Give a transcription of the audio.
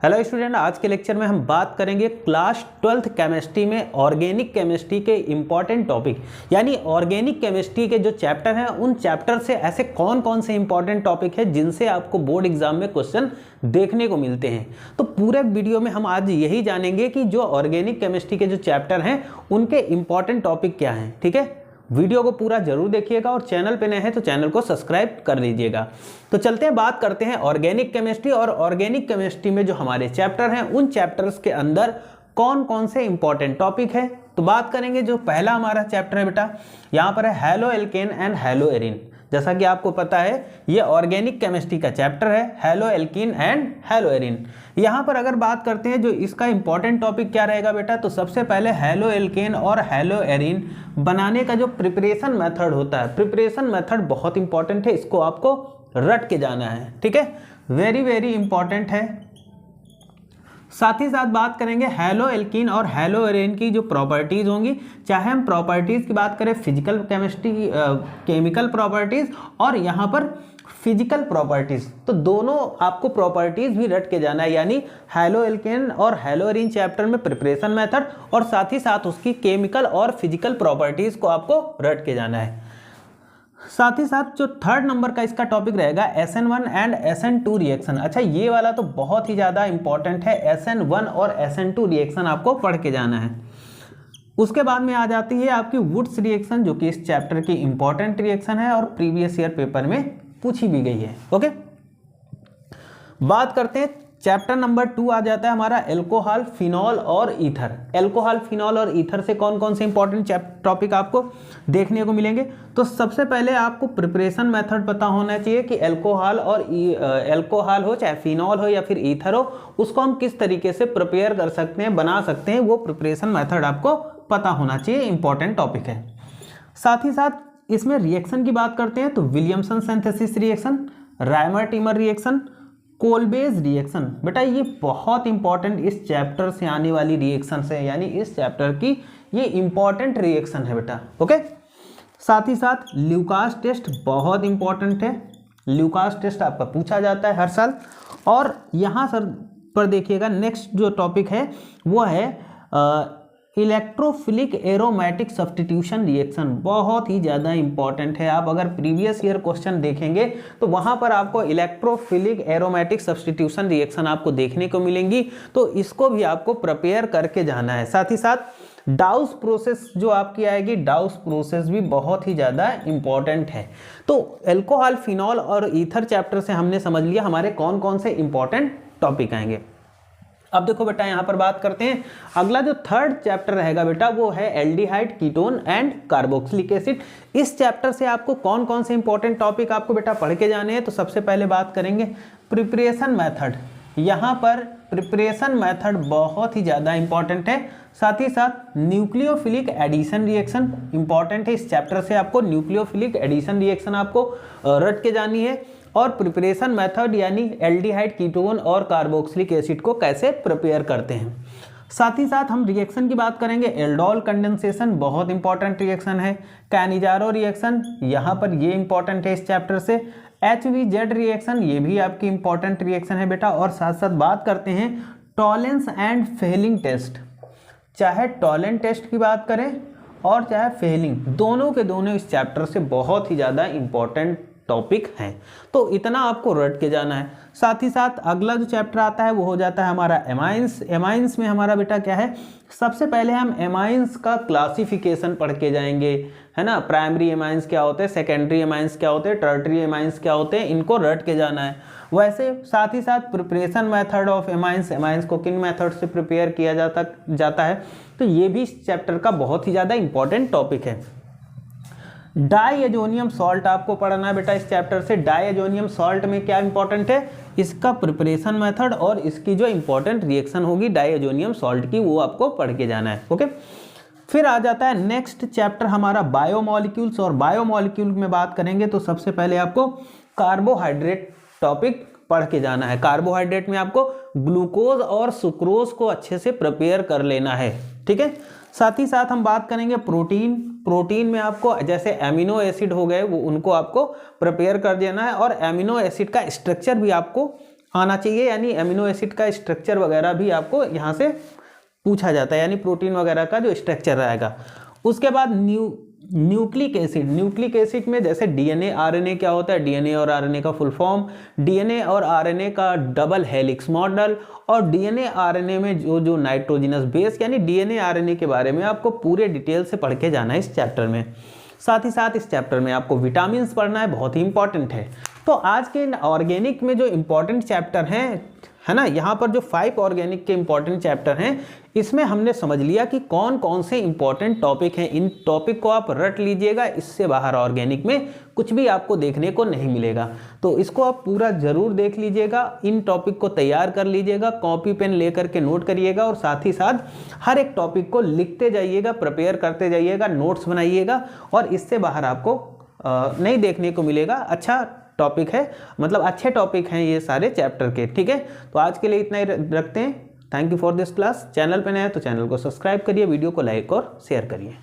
Hello student, आज के lecture में हम बात करेंगे क्लास 12th केमिस्ट्री में ऑर्गेनिक केमिस्ट्री के इम्पॉर्टेंट टॉपिक, यानी ऑर्गेनिक केमिस्ट्री के जो चैप्टर हैं उन चैप्टर से ऐसे कौन कौन से इम्पॉर्टेंट टॉपिक हैं जिनसे आपको बोर्ड एग्जाम में क्वेश्चन देखने को मिलते हैं। तो पूरे वीडियो में हम आज यही जानेंगे कि जो ऑर्गेनिक केमिस्ट्री के जो चैप्टर हैं उनके इम्पॉर्टेंट टॉपिक क्या हैं। ठीक है, वीडियो को पूरा जरूर देखिएगा और चैनल पे नए हैं तो चैनल को सब्सक्राइब कर लीजिएगा। तो चलते हैं, बात करते हैं ऑर्गेनिक केमिस्ट्री। और ऑर्गेनिक केमिस्ट्री में जो हमारे चैप्टर हैं उन चैप्टर्स के अंदर कौन कौन से इंपॉर्टेंट टॉपिक है। तो बात करेंगे, जो पहला हमारा चैप्टर है बेटा, यहाँ पर है hello alkene and hello arene. जैसा कि आपको पता है ये ऑर्गेनिक केमिस्ट्री का चैप्टर है, hello alkene and hello arene. यहाँ पर अगर बात करते हैं जो इसका इंपॉर्टेंट टॉपिक क्या रहेगा बेटा, तो सबसे पहले हैलो एल्केन और हैलो एरीन बनाने का जो प्रिपरेशन मेथड होता है, प्रिपरेशन मेथड बहुत इंपॉर्टेंट है, इसको आपको रट के जाना है। ठीक है, वेरी वेरी इंपॉर्टेंट है। साथ ही साथ बात करेंगे हैलो एल्कीन और हैलो एरीन की जो प्रॉपर्टीज होंगी, चाहे हम प्रॉपर्टीज की बात करें फिजिकल केमिस्ट्री, केमिकल प्रॉपर्टीज और यहाँ पर फिजिकल प्रॉपर्टीज, तो दोनों आपको प्रॉपर्टीज भी रट के जाना है। यानी हैलो एल्केन और हैलो एरीन चैप्टर में प्रिपरेशन मेथड और साथ ही साथ उसकी केमिकल और फिजिकल प्रॉपर्टीज को आपको रट के जाना है। साथ ही साथ जो थर्ड नंबर का इसका टॉपिक रहेगा SN1 एंड SN2 रिएक्शन। अच्छा, ये वाला तो बहुत ही ज़्यादा इंपॉर्टेंट है, SN1 और SN2 रिएक्शन आपको पढ़ के जाना है। उसके बाद में आ जाती है आपकी वुड्स रिएक्शन, जो कि इस चैप्टर की इंपॉर्टेंट रिएक्शन है और प्रीवियस ईयर पेपर में पूछी भी गई है। ओके, बात करते हैं चैप्टर नंबर 2 आ जाता है हमारा एल्कोहल, फिनॉल और ईथर। एल्कोहल, फिनॉल और ईथर से कौन कौन से इंपॉर्टेंट टॉपिक आपको देखने को मिलेंगे। तो सबसे पहले आपको प्रिपरेशन मेथड पता होना चाहिए कि एल्कोहल और एल्कोहल हो, चाहे फिनॉल हो या फिर ईथर हो, उसको हम किस तरीके से प्रिपेयर कर सकते हैं, बना सकते हैं, वो प्रिपरेशन मेथड आपको पता होना चाहिए, इंपॉर्टेंट टॉपिक है। साथ ही साथ इसमें रिएक्शन की बात करते हैं तो Williamson synthesis reaction, Reimer Tiemann reaction, Kolbe's reaction. बेटा ये बहुत इंपॉर्टेंट इस चैप्टर से आने वाली रिएक्शन है, यानी इस चैप्टर की ये इंपॉर्टेंट रिएक्शन है बेटा। ओके, साथ ही साथ ल्यूकास टेस्ट बहुत इंपॉर्टेंट है, ल्यूकास टेस्ट आपका पूछा जाता है हर साल। और यहाँ सर पर देखिएगा नेक्स्ट जो टॉपिक है वो है इलेक्ट्रोफिलिक एरोमेटिक सब्स्टिट्यूशन रिएक्शन, बहुत ही ज़्यादा इंपॉर्टेंट है। आप अगर प्रीवियस ईयर क्वेश्चन देखेंगे तो वहाँ पर आपको इलेक्ट्रोफिलिक एरोमेटिक सब्स्टिट्यूशन रिएक्शन आपको देखने को मिलेंगी, तो इसको भी आपको प्रिपेयर करके जाना है। साथ ही साथ डाउस प्रोसेस जो आपकी आएगी, डाउस प्रोसेस भी बहुत ही ज़्यादा इंपॉर्टेंट है। तो एल्कोहल, फिनॉल और ईथर चैप्टर से हमने समझ लिया हमारे कौन कौन से इंपॉर्टेंट टॉपिक आएंगे। अब देखो बेटा, यहाँ पर बात करते हैं, अगला जो थर्ड चैप्टर रहेगा बेटा वो है aldehyde, ketone and carboxylic acid. इस चैप्टर से आपको कौन कौन से इंपॉर्टेंट टॉपिक आपको बेटा पढ़ के जाने हैं। तो सबसे पहले बात करेंगे प्रिपरेशन मेथड। यहाँ पर प्रिपरेशन मेथड बहुत ही ज़्यादा इंपॉर्टेंट है। साथ ही साथ न्यूक्लियोफिलिक एडिशन रिएक्शन इंपॉर्टेंट है, इस चैप्टर से आपको न्यूक्लियोफिलिक एडिशन रिएक्शन आपको रट के जानी है। और प्रिपरेशन मेथड यानी एल्डिहाइड, कीटोन और कार्बोक्सिलिक एसिड को कैसे प्रिपेयर करते हैं। साथ ही साथ हम रिएक्शन की बात करेंगे, एल्डोल कंडेंसेशन बहुत इंपॉर्टेंट रिएक्शन है, कैनिजारो रिएक्शन यहाँ पर ये इंपॉर्टेंट है इस चैप्टर से, HVZ रिएक्शन ये भी आपकी इंपॉर्टेंट रिएक्शन है बेटा। और साथ साथ बात करते हैं टॉलेंस एंड फेलिंग टेस्ट। चाहे टॉलेंट टेस्ट की बात करें और चाहे फेलिंग, दोनों के दोनों इस चैप्टर से बहुत ही ज़्यादा इंपॉर्टेंट टॉपिक हैं, तो इतना आपको रट के जाना है। साथ ही साथ अगला जो चैप्टर आता है वो हो जाता है हमारा एमाइंस। एमाइंस में हमारा बेटा क्या है, सबसे पहले हम एमाइंस का क्लासिफिकेशन पढ़ के जाएंगे, है ना। प्राइमरी एमाइंस क्या होते हैं, सेकेंडरी एमाइंस क्या होते हैं, टर्टरी एमाइंस क्या होते हैं, इनको रट के जाना है। वैसे साथ ही साथ preparation method of amines, amines को किन मेथड से प्रिपेयर किया जाता है, तो ये भी इस चैप्टर का बहुत ही ज़्यादा इंपॉर्टेंट टॉपिक है। डाईएजोनियम सॉल्ट आपको पढ़ना है बेटा इस चैप्टर से। डाईएजोनियम सॉल्ट में क्या इंपॉर्टेंट है, इसका प्रिपरेशन मेथड और इसकी जो इंपॉर्टेंट रिएक्शन होगी डाईएजोनियम सॉल्ट की, वो आपको पढ़ के जाना है। ओके, फिर आ जाता है नेक्स्ट चैप्टर हमारा बायोमॉलिक्यूल्स। और बायोमॉलिक्यूल में बात करेंगे तो सबसे पहले आपको कार्बोहाइड्रेट टॉपिक पढ़ के जाना है। कार्बोहाइड्रेट में आपको ग्लूकोज और सुक्रोज को अच्छे से प्रिपेयर कर लेना है। ठीक है, साथ ही साथ हम बात करेंगे प्रोटीन। प्रोटीन में आपको जैसे एमिनो एसिड हो गए वो उनको आपको प्रिपेयर कर देना है और एमिनो एसिड का स्ट्रक्चर भी आपको आना चाहिए, यानी अमीनो एसिड का स्ट्रक्चर वगैरह भी आपको यहाँ से पूछा जाता है, यानी प्रोटीन वगैरह का जो स्ट्रक्चर रहेगा। उसके बाद न्यूक्लिक एसिड में जैसे डीएनए आरएनए क्या होता है, डीएनए और आरएनए का फुल फॉर्म, डीएनए और आरएनए का डबल हेलिक्स मॉडल, और डीएनए आरएनए में जो नाइट्रोजनस बेस, यानी डीएनए आरएनए के बारे में आपको पूरे डिटेल से पढ़ के जाना है इस चैप्टर में। साथ ही साथ इस चैप्टर में आपको विटामिन पढ़ना है, बहुत ही इंपॉर्टेंट है। तो आज के ऑर्गेनिक में जो इंपॉर्टेंट चैप्टर हैं, है ना, यहाँ पर जो 5 ऑर्गेनिक के इंपॉर्टेंट चैप्टर हैं, इसमें हमने समझ लिया कि कौन कौन से इंपॉर्टेंट टॉपिक हैं। इन टॉपिक को आप रट लीजिएगा, इससे बाहर ऑर्गेनिक में कुछ भी आपको देखने को नहीं मिलेगा। तो इसको आप पूरा जरूर देख लीजिएगा, इन टॉपिक को तैयार कर लीजिएगा, कॉपी पेन लेकर के नोट करिएगा, और साथ ही साथ हर एक टॉपिक को लिखते जाइएगा, प्रिपेयर करते जाइएगा, नोट्स बनाइएगा, और इससे बाहर आपको नहीं देखने को मिलेगा। अच्छा टॉपिक है, मतलब अच्छे टॉपिक हैं ये सारे चैप्टर के, ठीक है। तो आज के लिए इतना ही रखते हैं। Thank you for this class. Channel पे नए हैं तो चैनल को सब्सक्राइब करिए, वीडियो को लाइक और शेयर करिए।